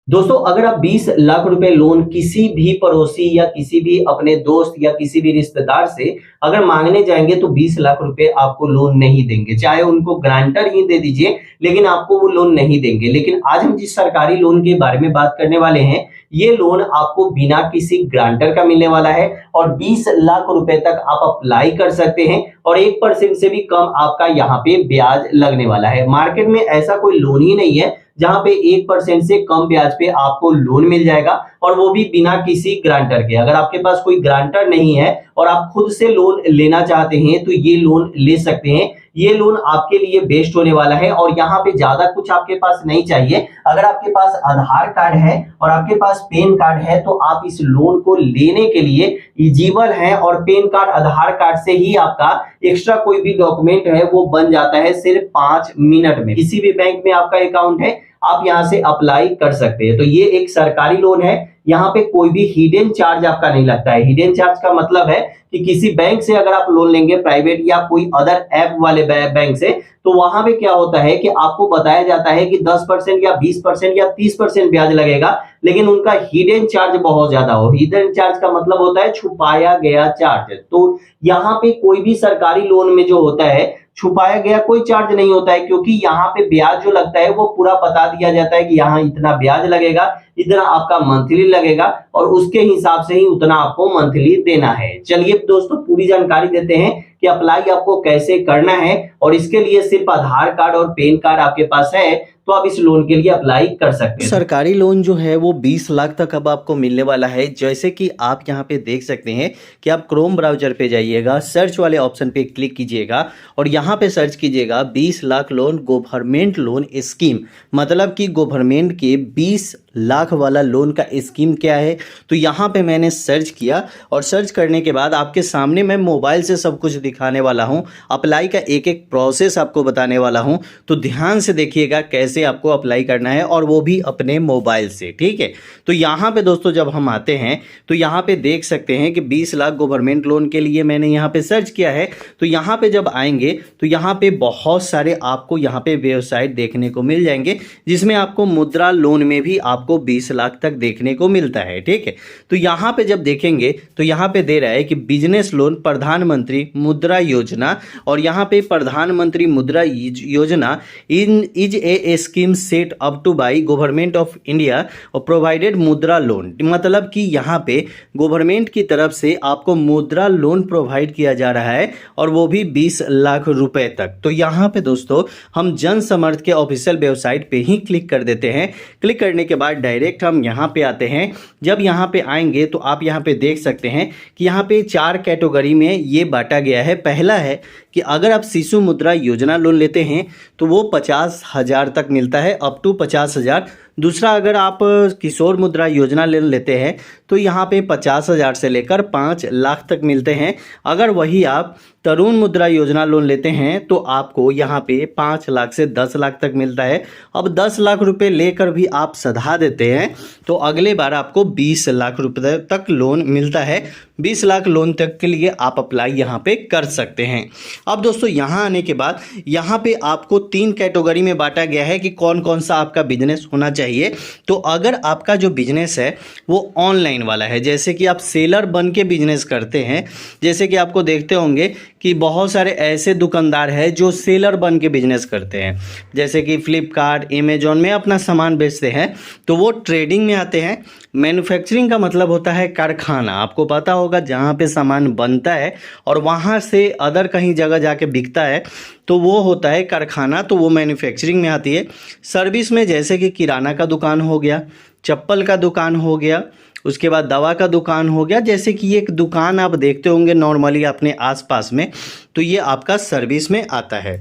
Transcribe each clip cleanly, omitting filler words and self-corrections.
दोस्तों अगर आप 20 लाख रुपए लोन किसी भी पड़ोसी या किसी भी अपने दोस्त या किसी भी रिश्तेदार से अगर मांगने जाएंगे तो 20 लाख रुपए आपको लोन नहीं देंगे, चाहे उनको ग्रांटर ही दे दीजिए लेकिन आपको वो लोन नहीं देंगे। लेकिन आज हम जिस सरकारी लोन के बारे में बात करने वाले हैं, ये लोन आपको बिना किसी ग्रांटर का मिलने वाला है और 20 लाख रुपए तक आप अप्लाई कर सकते हैं और 1% से भी कम आपका यहाँ पे ब्याज लगने वाला है। मार्केट में ऐसा कोई लोन ही नहीं है जहां पे 1% से कम ब्याज पे आपको लोन मिल जाएगा और वो भी बिना किसी ग्रांटर के। अगर आपके पास कोई ग्रांटर नहीं है और आप खुद से लोन लेना चाहते हैं तो ये लोन ले सकते हैं। ये लोन आपके लिए बेस्ट होने वाला है और यहाँ पे ज्यादा कुछ आपके पास नहीं चाहिए। अगर आपके पास आधार कार्ड है और आपके पास पैन कार्ड है तो आप इस लोन को लेने के लिए एलिजिबल हैं और पैन कार्ड आधार कार्ड से ही आपका एक्स्ट्रा कोई भी डॉक्यूमेंट है वो बन जाता है सिर्फ 5 मिनट में। किसी भी बैंक में आपका अकाउंट है, आप यहां से अप्लाई कर सकते हैं। तो ये एक सरकारी लोन है, यहाँ पे कोई भी हिडन चार्ज आपका नहीं लगता है। हिडन चार्ज का मतलब है कि किसी बैंक से अगर आप लोन लेंगे प्राइवेट या कोई अदर ऐप वाले बैंक से, तो वहां पे क्या होता है कि आपको बताया जाता है कि 10% या 20% या 30% ब्याज लगेगा, लेकिन उनका हिडन चार्ज बहुत ज्यादा हो। हिडन चार्ज का मतलब होता है छुपाया गया चार्ज। तो यहाँ पे कोई भी सरकारी लोन में जो होता है छुपाया गया कोई चार्ज नहीं होता है, क्योंकि यहाँ पे ब्याज जो लगता है वो पूरा बता दिया जाता है कि यहाँ इतना ब्याज लगेगा, इतना आपका मंथली लगेगा और उसके हिसाब से ही उतना आपको मंथली देना है। चलिए दोस्तों पूरी जानकारी देते हैं कि अप्लाई आपको कैसे करना है और इसके लिए सिर्फ आधार कार्ड और पैन कार्ड आपके पास है तो आप इस लोन के लिए अप्लाई कर सकते हैं। सरकारी लोन जो है वो 20 लाख तक अब आपको मिलने वाला है। जैसे कि आप यहाँ पे देख सकते हैं कि आप क्रोम ब्राउजर पे जाइएगा, सर्च वाले ऑप्शन पे क्लिक कीजिएगा और यहाँ पे सर्च कीजिएगा 20 lakh loan government loan scheme. मतलब कि गवर्नमेंट के 20 लाख वाला लोन का स्कीम क्या है। तो यहाँ पे मैंने सर्च किया और सर्च करने के बाद आपके सामने मैं मोबाइल से सब कुछ दिखाने वाला हूँ, अप्लाई का एक एक प्रोसेस आपको बताने वाला हूँ। तो ध्यान से देखिएगा कैसे आपको अप्लाई करना है और वो भी अपने मोबाइल से, ठीक है। तो यहाँ पे दोस्तों जब हम आते हैं तो यहाँ पे देख सकते हैं कि 20 लाख गवर्नमेंट लोन के लिए मैंने यहाँ पे सर्च किया है। तो यहाँ पे जब आएंगे तो यहाँ पे बहुत सारे आपको यहाँ पे वेबसाइट देखने को मिल जाएंगे, जिसमें आपको मुद्रा लोन में भी आपको 20 लाख तक देखने को मिलता है, ठीक है। तो यहाँ पे जब देखेंगे तो यहाँ पे दे रहा है कि बिजनेस लोन प्रधानमंत्री मुद्रा योजना, और यहाँ पे प्रधानमंत्री मुद्रा योजना is a scheme set up two by government of India और प्रोवाइडेड मुद्रा लोन। मतलब कि यहाँ पे गवर्नमेंट की तरफ से आपको मुद्रा लोन प्रोवाइड किया जा रहा है और वो भी 20 लाख रुपए तक। तो यहाँ पे दोस्तों हम जन समर्थ के ऑफिशियल वेबसाइट पे ही क्लिक कर देते हैं। क्लिक करने के बाद डायरेक्ट हम यहाँ पे आते हैं। जब यहाँ पे आएंगे तो आप यहाँ पे देख सकते हैं कि यहाँ पे 4 कैटेगरी में ये बांटा गया है। पहला है कि अगर आप शिशु मुद्रा योजना लोन लेते हैं तो वो 50,000 तक मिलता है, अप टू 50,000। दूसरा, अगर आप किशोर मुद्रा योजना लोन लेते हैं तो यहाँ पे 50,000 से लेकर 5 लाख तक मिलते हैं। अगर वही आप तरुण मुद्रा योजना लोन लेते हैं तो आपको यहाँ पे 5 लाख से 10 लाख तक मिलता है। अब 10 लाख रुपए लेकर भी आप सधा देते हैं तो अगले बार आपको 20 लाख रुपए तक लोन मिलता है। 20 लाख लोन तक के लिए आप अप्लाई यहाँ पे कर सकते हैं। अब दोस्तों यहाँ आने के बाद यहाँ पे आपको 3 कैटेगरी में बांटा गया है कि कौन कौन सा आपका बिजनेस होना चाहिए। तो अगर आपका जो बिजनेस है वो ऑनलाइन वाला है, जैसे कि आप सेलर बन के बिजनेस करते हैं, जैसे कि आपको देखते होंगे कि बहुत सारे ऐसे दुकानदार हैं जो सेलर बन के बिजनेस करते हैं, जैसे कि फ्लिपकार्ट, अमेजॉन में अपना सामान बेचते हैं, तो वो ट्रेडिंग में आते हैं। मैन्युफैक्चरिंग का मतलब होता है कारखाना, आपको पता होगा जहाँ पे सामान बनता है और वहाँ से अदर कहीं जगह जाके बिकता है, तो वो होता है कारखाना, तो वो मैन्युफैक्चरिंग में आती है। सर्विस में जैसे कि किराना का दुकान हो गया, चप्पल का दुकान हो गया, उसके बाद दवा का दुकान हो गया, जैसे कि एक दुकान आप देखते होंगे नॉर्मली अपने आसपास में, तो ये आपका सर्विस में आता है।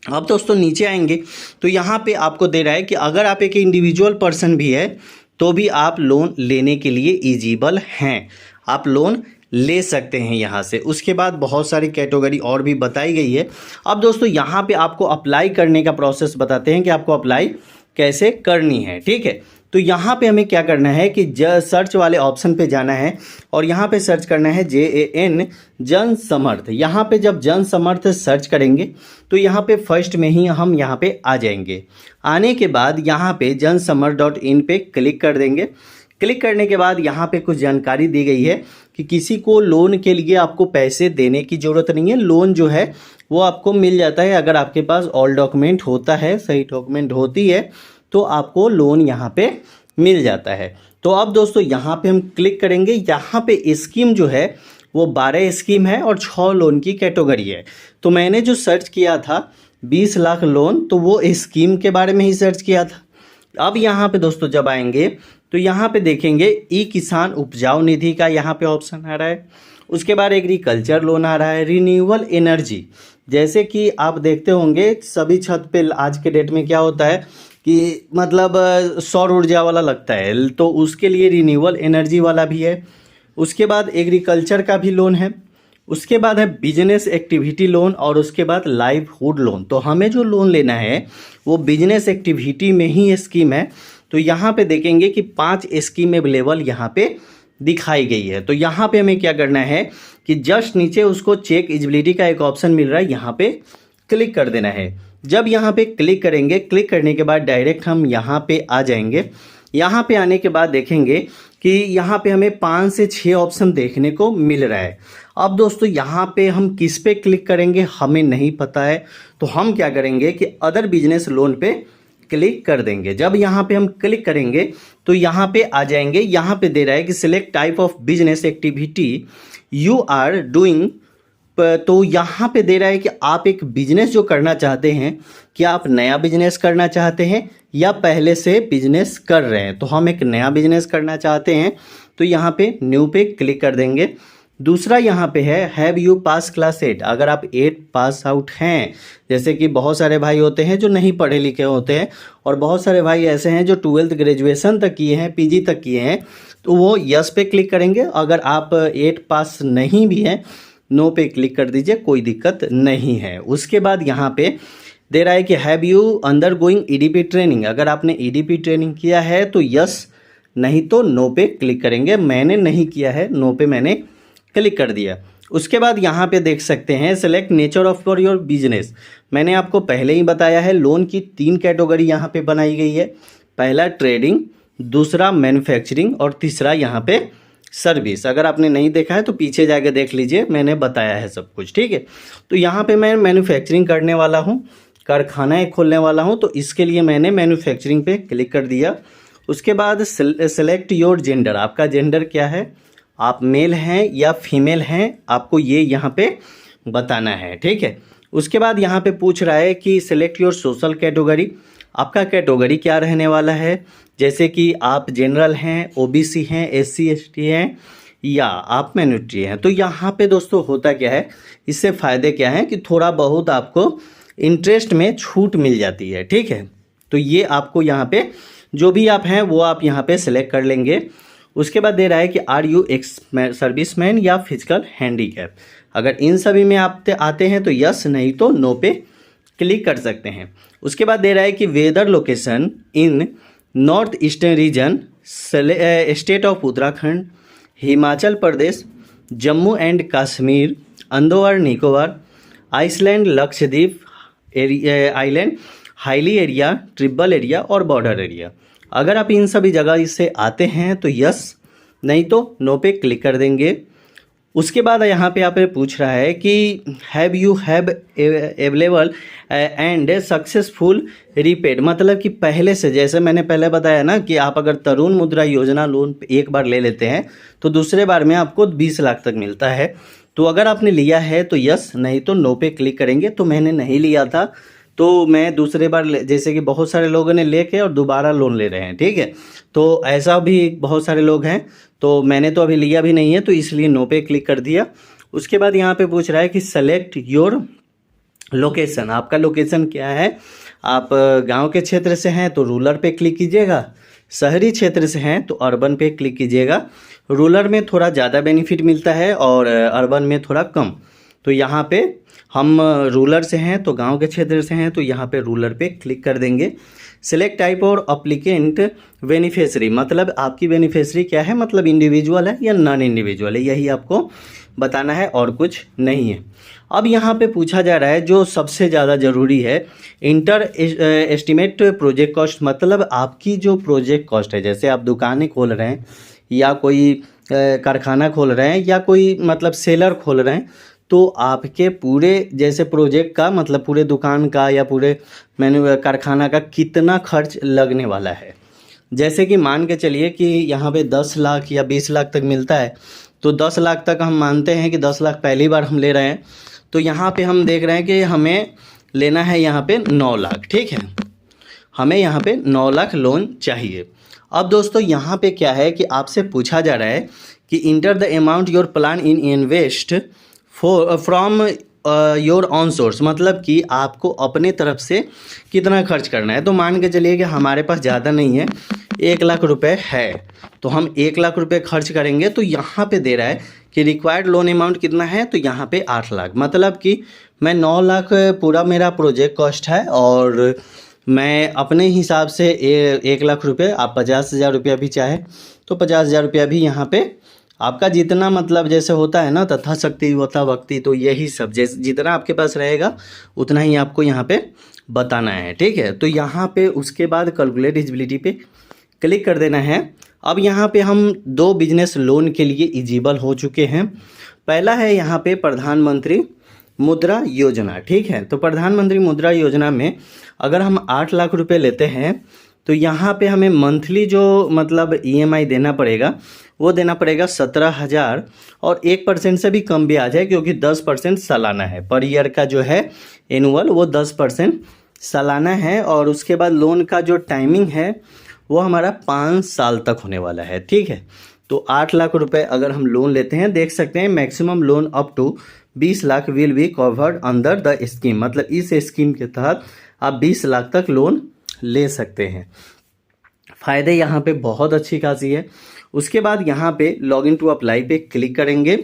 अब दोस्तों नीचे आएंगे तो यहाँ पे आपको दे रहा है कि अगर आप एक इंडिविजुअल पर्सन भी है तो भी आप लोन लेने के लिए एलिजिबल हैं, आप लोन ले सकते हैं यहाँ से। उसके बाद बहुत सारी कैटेगरी और भी बताई गई है। अब दोस्तों यहाँ पे आपको अप्लाई करने का प्रोसेस बताते हैं कि आपको अप्लाई कैसे करनी है, ठीक है। तो यहाँ पे हमें क्या करना है कि सर्च वाले ऑप्शन पे जाना है और यहाँ पे सर्च करना है JAN जन समर्थ। यहाँ पे जब जन समर्थ सर्च करेंगे तो यहाँ पे फर्स्ट में ही हम यहाँ पे आ जाएंगे। आने के बाद यहाँ पे jansamarth.in पे क्लिक कर देंगे। क्लिक करने के बाद यहाँ पे कुछ जानकारी दी गई है कि किसी को लोन के लिए आपको पैसे देने की ज़रूरत नहीं है। लोन जो है वो आपको मिल जाता है अगर आपके पास ऑल डॉक्यूमेंट होता है, सही डॉक्यूमेंट होती है तो आपको लोन यहाँ पे मिल जाता है। तो अब दोस्तों यहाँ पे हम क्लिक करेंगे। यहाँ पे स्कीम जो है वो 12 स्कीम है और 6 लोन की कैटेगरी है। तो मैंने जो सर्च किया था 20 लाख लोन, तो वो स्कीम के बारे में ही सर्च किया था। अब यहाँ पे दोस्तों जब आएंगे तो यहाँ पे देखेंगे ई किसान उपजाऊ निधि का यहाँ पे ऑप्शन आ रहा है। उसके बाद एग्रीकल्चर लोन आ रहा है, रिन्यूएबल एनर्जी, जैसे कि आप देखते होंगे सभी छत पे आज के डेट में क्या होता है कि मतलब सौर ऊर्जा वाला लगता है, तो उसके लिए रिन्यूएबल एनर्जी वाला भी है। उसके बाद एग्रीकल्चर का भी लोन है। उसके बाद है बिजनेस एक्टिविटी लोन और उसके बाद लाइवहुड लोन। तो हमें जो लोन लेना है वो बिजनेस एक्टिविटी में ही स्कीम है। तो यहाँ पे देखेंगे कि 5 स्कीम अवेलेबल यहाँ पे दिखाई गई है। तो यहाँ पे हमें क्या करना है कि जस्ट नीचे उसको चेक एलिजिबिलिटी का एक ऑप्शन मिल रहा है, यहाँ पे क्लिक कर देना है। जब यहाँ पे क्लिक करेंगे, क्लिक करने के बाद डायरेक्ट हम यहाँ पे आ जाएंगे। यहाँ पे आने के बाद देखेंगे कि यहाँ पे हमें 5 से 6 ऑप्शन देखने को मिल रहा है। अब दोस्तों यहाँ पे हम किस पे क्लिक करेंगे हमें नहीं पता है, तो हम क्या करेंगे कि अदर बिजनेस लोन पे क्लिक कर देंगे। जब यहाँ पे हम क्लिक करेंगे तो यहाँ पे आ जाएंगे। यहाँ पे दे रहा है कि select type of business activity you are doing. तो यहाँ पे दे रहा है कि आप एक बिजनेस जो करना चाहते हैं, क्या आप नया बिजनेस करना चाहते हैं या पहले से बिजनेस कर रहे हैं। तो हम एक नया बिजनेस करना चाहते हैं तो यहाँ पे न्यू पे क्लिक कर देंगे। दूसरा यहाँ पे है हैव यू पास क्लास 8, अगर आप 8 पास आउट हैं। जैसे कि बहुत सारे भाई होते हैं जो नहीं पढ़े लिखे होते हैं और बहुत सारे भाई ऐसे हैं जो 12th ग्रेजुएशन तक किए हैं, PG तक किए हैं, तो वो यस पे क्लिक करेंगे। अगर आप 8 पास नहीं भी हैं, नो पे क्लिक कर दीजिए, कोई दिक्कत नहीं है। उसके बाद यहाँ पे दे रहा है कि have you under going EDP training, अगर आपने EDP ट्रेनिंग किया है तो यस, नहीं तो नो पे क्लिक करेंगे। मैंने नहीं किया है, नो पे मैंने क्लिक कर दिया। उसके बाद यहाँ पे देख सकते हैं select nature of for your business. मैंने आपको पहले ही बताया है लोन की 3 कैटेगरी यहाँ पे बनाई गई है। पहला ट्रेडिंग, दूसरा मैन्युफैक्चरिंग और तीसरा यहाँ पे सर्विस। अगर आपने नहीं देखा है तो पीछे जाके देख लीजिए, मैंने बताया है सब कुछ, ठीक है। तो यहाँ पे मैं मैन्युफैक्चरिंग करने वाला हूँ, कारखाना एक खोलने वाला हूँ, तो इसके लिए मैंने मैन्युफैक्चरिंग पे क्लिक कर दिया। उसके बाद सेलेक्ट योर जेंडर, आपका जेंडर क्या है, आप मेल हैं या फीमेल हैं, आपको ये यहाँ पे बताना है, ठीक है। उसके बाद यहाँ पे पूछ रहा है कि सिलेक्ट योर सोशल कैटेगरी, आपका कैटेगरी क्या रहने वाला है, जैसे कि आप जनरल हैं, OBC हैं, SC ST हैं या आप माइनॉरिटी हैं। तो यहाँ पे दोस्तों होता क्या है, इससे फ़ायदे क्या हैं कि थोड़ा बहुत आपको इंटरेस्ट में छूट मिल जाती है, ठीक है। तो ये आपको यहाँ पे जो भी आप हैं वो आप यहाँ पे सिलेक्ट कर लेंगे। उसके बाद दे रहा है कि आर यू एक्स सर्विसमैन या फिजिकल हैंडीकैप, अगर इन सभी में आप आते हैं तो यस, नहीं तो नो पे क्लिक कर सकते हैं। उसके बाद दे रहा है कि weather location in north eastern region, state of Uttarakhand, Himachal Pradesh, Jammu and Kashmir, Andaman Nicobar, island, Lakshadweep island, highly area, tribal area और बॉर्डर एरिया। अगर आप इन सभी जगह से आते हैं तो यस, नहीं तो नो पे क्लिक कर देंगे। उसके बाद यहाँ पे आप पूछ रहा है कि have you have available and successful repaid, मतलब कि पहले से, जैसे मैंने पहले बताया ना कि आप अगर तरुण मुद्रा योजना लोन एक बार ले लेते हैं तो दूसरे बार में आपको 20 लाख तक मिलता है। तो अगर आपने लिया है तो यस, नहीं तो नो पे क्लिक करेंगे। तो मैंने नहीं लिया था तो मैं दूसरे बार जैसे कि बहुत सारे लोगों ने लेके और दोबारा लोन ले रहे हैं, ठीक है। तो ऐसा भी बहुत सारे लोग हैं, तो मैंने तो अभी लिया भी नहीं है तो इसलिए नो पे क्लिक कर दिया। उसके बाद यहाँ पे पूछ रहा है कि सेलेक्ट योर लोकेशन, आपका लोकेशन क्या है, आप गांव के क्षेत्र से हैं तो रूरल पे क्लिक कीजिएगा, शहरी क्षेत्र से हैं तो अर्बन पे क्लिक कीजिएगा। रूरल में थोड़ा ज़्यादा बेनिफिट मिलता है और अर्बन में थोड़ा कम। तो यहाँ पे हम रूरल से हैं तो गांव के क्षेत्र से हैं तो यहाँ पे रूरल पे क्लिक कर देंगे। सिलेक्ट टाइप और अप्लीकेंट बेनिफिशियरी, मतलब आपकी बेनिफिशियरी क्या है, मतलब इंडिविजुअल है या नॉन इंडिविजुअल है, यही आपको बताना है और कुछ नहीं है। अब यहाँ पे पूछा जा रहा है जो सबसे ज़्यादा ज़रूरी है, इंटर एस्टिमेट प्रोजेक्ट कॉस्ट, मतलब आपकी जो प्रोजेक्ट कॉस्ट है, जैसे आप दुकानें खोल रहे हैं या कोई कारखाना खोल रहे हैं या कोई मतलब सेलर खोल रहे हैं, तो आपके पूरे जैसे प्रोजेक्ट का मतलब पूरे दुकान का या पूरे कारखाना का कितना खर्च लगने वाला है। जैसे कि मान के चलिए कि यहाँ पे 10 लाख या 20 लाख तक मिलता है, तो 10 लाख तक हम मानते हैं कि 10 लाख पहली बार हम ले रहे हैं, तो यहाँ पे हम देख रहे हैं कि हमें लेना है यहाँ पे 9 लाख, ठीक है, हमें यहाँ पे 9 लाख लोन चाहिए। अब दोस्तों यहाँ पे क्या है कि आपसे पूछा जा रहा है कि enter the amount your plan in invest from your on source, मतलब कि आपको अपने तरफ से कितना खर्च करना है। तो मान के चलिए कि हमारे पास ज़्यादा नहीं है, 1 लाख रुपए है, तो हम 1 लाख रुपए खर्च करेंगे। तो यहाँ पे दे रहा है कि रिक्वायर्ड लोन अमाउंट कितना है, तो यहाँ पे 8 लाख, मतलब कि मैं 9 लाख पूरा मेरा प्रोजेक्ट कॉस्ट है और मैं अपने हिसाब से 1 लाख रुपए, आप 50,000 रुपया भी चाहे तो 50,000 रुपया भी यहाँ पे आपका जितना मतलब जैसे होता है ना तथा शक्ति होता भक्ति, तो यही सब जैसे जितना आपके पास रहेगा उतना ही आपको यहाँ पे बताना है, ठीक है। तो यहाँ पे उसके बाद कैलकुलेट एलिजिबिलिटी पे क्लिक कर देना है। अब यहाँ पे हम 2 बिजनेस लोन के लिए एलिजिबल हो चुके हैं। पहला है यहाँ पे प्रधानमंत्री मुद्रा योजना, ठीक है। तो प्रधानमंत्री मुद्रा योजना में अगर हम 8 लाख रुपए लेते हैं तो यहाँ पे हमें मंथली जो मतलब EMI देना पड़ेगा वो देना पड़ेगा 17,000 और 1% से भी कम ब्याज है, क्योंकि 10% सालाना है, पर ईयर का जो है एनुअल वो 10% सालाना है। और उसके बाद लोन का जो टाइमिंग है वो हमारा 5 साल तक होने वाला है, ठीक है। तो 8 लाख रुपए अगर हम लोन लेते हैं, देख सकते हैं maximum loan up to 20 lakh will be covered under the scheme, मतलब इस स्कीम के तहत आप 20 लाख तक लोन ले सकते हैं। फ़ायदे यहाँ पे बहुत अच्छी खासी है। उसके बाद यहाँ पे लॉगिन टू अप्लाई पे क्लिक करेंगे।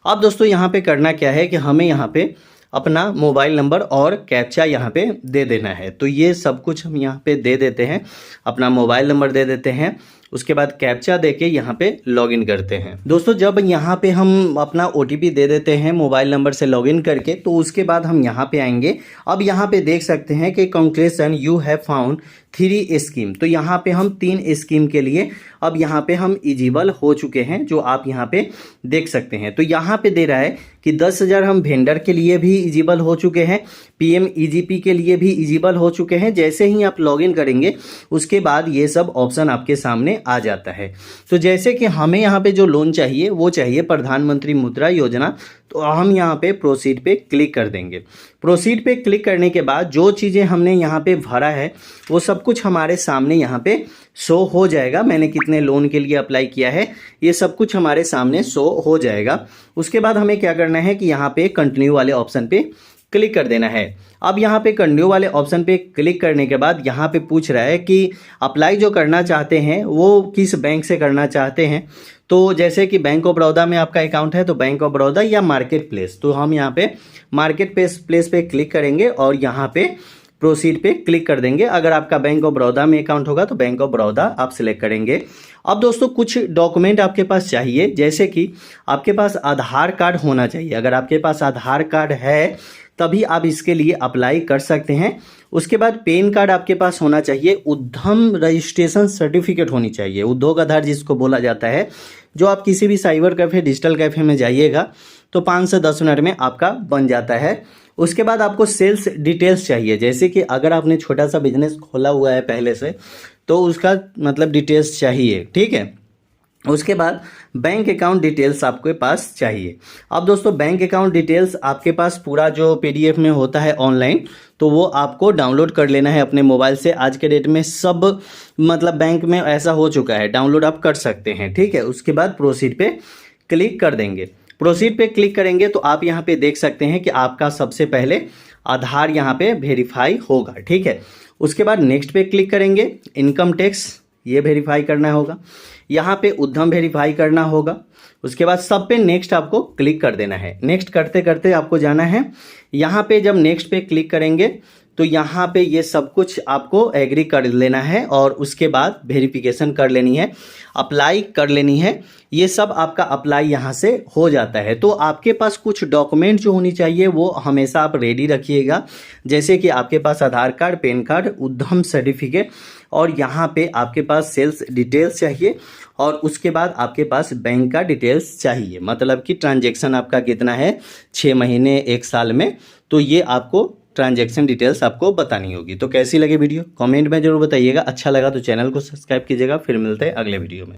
अब दोस्तों यहाँ पे करना क्या है कि हमें यहाँ पे अपना मोबाइल नंबर और कैप्चा यहाँ पे दे देना है। तो ये सब कुछ हम यहाँ पे दे देते हैं, अपना मोबाइल नंबर दे देते हैं, उसके बाद कैप्चा देके यहाँ पे लॉगिन करते हैं। दोस्तों जब यहाँ पे हम अपना OTP दे देते हैं मोबाइल नंबर से लॉगिन करके, तो उसके बाद हम यहाँ पे आएंगे। अब यहाँ पे देख सकते हैं कि congratulation you have found 3 scheme, तो यहाँ पे हम 3 स्कीम के लिए अब यहाँ पे हम एलिजिबल हो चुके हैं, जो आप यहाँ पे देख सकते हैं। तो यहाँ पे दे रहा है कि 10,000 हम वेंडर के लिए भी एलिजिबल हो चुके हैं, PMEGP के लिए भी एलिजिबल हो चुके हैं। जैसे ही आप लॉगिन करेंगे उसके बाद ये सब ऑप्शन आपके सामने आ जाता है। तो जैसे कि हमें यहाँ पे जो लोन चाहिए वो चाहिए प्रधानमंत्री मुद्रा योजना, तो हम यहाँ पे प्रोसीड पे क्लिक कर देंगे। प्रोसीड पे क्लिक करने के बाद जो चीज़ें हमने यहाँ पे भरा है वो सब कुछ हमारे सामने यहाँ पे शो हो जाएगा। मैंने कितने लोन के लिए अप्लाई किया है ये सब कुछ हमारे सामने शो हो जाएगा। उसके बाद हमें क्या करना है कि यहाँ पे कंटिन्यू वाले ऑप्शन पे क्लिक कर देना है। अब यहाँ पे कंटिन्यू वाले ऑप्शन पे क्लिक करने के बाद यहाँ पे पूछ रहा है कि अप्लाई जो करना चाहते हैं वो किस बैंक से करना चाहते हैं। तो जैसे कि बैंक ऑफ बड़ौदा में आपका अकाउंट है तो बैंक ऑफ बड़ौदा या मार्केट प्लेस, तो हम यहाँ पे मार्केट प्लेस पे क्लिक करेंगे और यहाँ पे प्रोसीड पे क्लिक कर देंगे। अगर आपका बैंक ऑफ बड़ौदा में अकाउंट होगा तो बैंक ऑफ बड़ौदा आप सिलेक्ट करेंगे। अब दोस्तों कुछ डॉक्यूमेंट आपके पास चाहिए, जैसे कि आपके पास आधार कार्ड होना चाहिए। अगर आपके पास आधार कार्ड है तभी आप इसके लिए अप्लाई कर सकते हैं। उसके बाद पैन कार्ड आपके पास होना चाहिए, उद्यम रजिस्ट्रेशन सर्टिफिकेट होनी चाहिए, उद्योग आधार जिसको बोला जाता है, जो आप किसी भी साइबर कैफ़े डिजिटल कैफ़े में जाइएगा तो 5 से 10 मिनट में आपका बन जाता है। उसके बाद आपको सेल्स डिटेल्स चाहिए, जैसे कि अगर आपने छोटा सा बिजनेस खोला हुआ है पहले से तो उसका मतलब डिटेल्स चाहिए, ठीक है। उसके बाद बैंक अकाउंट डिटेल्स आपके पास चाहिए। अब दोस्तों बैंक अकाउंट डिटेल्स आपके पास पूरा जो PDF में होता है ऑनलाइन, तो वो आपको डाउनलोड कर लेना है अपने मोबाइल से। आज के डेट में सब मतलब बैंक में ऐसा हो चुका है, डाउनलोड आप कर सकते हैं, ठीक है। उसके बाद प्रोसीड पे क्लिक कर देंगे। प्रोसीड पे क्लिक करेंगे तो आप यहाँ पे देख सकते हैं कि आपका सबसे पहले आधार यहाँ पे वेरीफाई होगा, ठीक है। उसके बाद नेक्स्ट पे क्लिक करेंगे। इनकम टैक्स ये वेरीफाई करना होगा। यहाँ पे उद्यम वेरीफाई करना होगा। उसके बाद सब पे नेक्स्ट आपको क्लिक कर देना है। नेक्स्ट करते करते आपको जाना है, यहाँ पे जब नेक्स्ट पे क्लिक करेंगे तो यहाँ पे ये सब कुछ आपको एग्री कर लेना है और उसके बाद वेरिफिकेशन कर लेनी है, अप्लाई कर लेनी है। ये सब आपका अप्लाई यहाँ से हो जाता है। तो आपके पास कुछ डॉक्यूमेंट जो होनी चाहिए वो हमेशा आप रेडी रखिएगा, जैसे कि आपके पास आधार कार्ड, पैन कार्ड, उद्यम सर्टिफिकेट और यहाँ पे आपके पास सेल्स डिटेल्स चाहिए और उसके बाद आपके पास बैंक का डिटेल्स चाहिए, मतलब कि ट्रांजैक्शन आपका कितना है 6 महीने 1 साल में, तो ये आपको ट्रांजैक्शन डिटेल्स आपको बतानी होगी। तो कैसी लगी वीडियो कमेंट में जरूर बताइएगा। अच्छा लगा तो चैनल को सब्सक्राइब कीजिएगा। फिर मिलते हैं अगले वीडियो में।